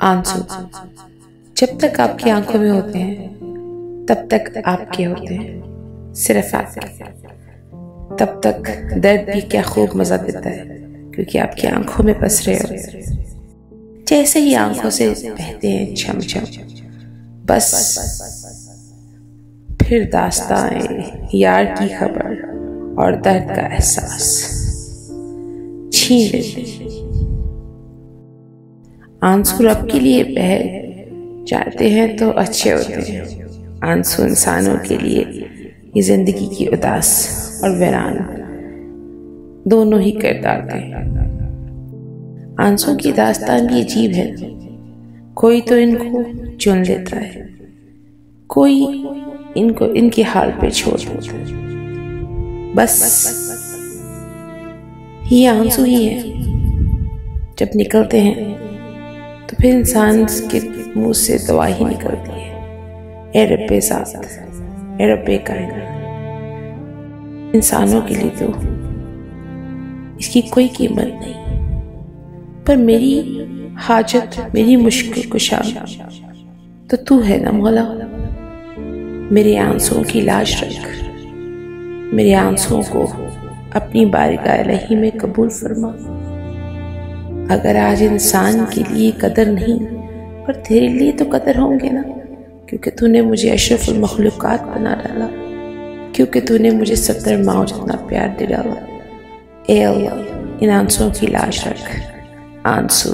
आंसू जब तक आपकी आंखों में होते हैं तब तक आपके होते हैं, सिर्फ आपके। तब तक दर्द भी क्या खूब मजा देता है क्योंकि आपकी आंखों में बस रहे हो। जैसे ही आंखों से बहते हैं छम छम, बस फिर दास्तां यार की खबर और दर्द का एहसास छीन लेते। आंसू रब के लिए बह जाते हैं तो अच्छे होते हैं। आंसू इंसानों के लिए ये जिंदगी की उदास और वीरान दोनों ही किरदार थे। आंसू की दास्तान भी अजीब है। कोई तो इनको चुन लेता है, कोई इनको इनके हाल पे छोड़ देता है। बस ये आंसू ही है। जब निकलते हैं तो फिर इंसान के मुंह से दवा ही निकलती है। ए रब्बे ज़ात, ए रब्बे कायनात। इंसानों के लिए तो इसकी कोई कीमत नहीं, पर मेरी हाजत, मेरी मुश्किल कुशा तो तू है ना मौला। मेरे आंसुओं की लाज रख, मेरे आंसुओं को अपनी बारगाह इलाही में कबूल फरमा। अगर आज इंसान के लिए कदर नहीं, पर तेरे लिए तो कदर होंगे ना, क्योंकि तूने मुझे अशरफुल मखलूकात बना डाला, क्योंकि तूने मुझे 70 माओ जितना प्यार दे डाला। ए अल्लाह, इन आंसुओं की लाज रख। आंसू।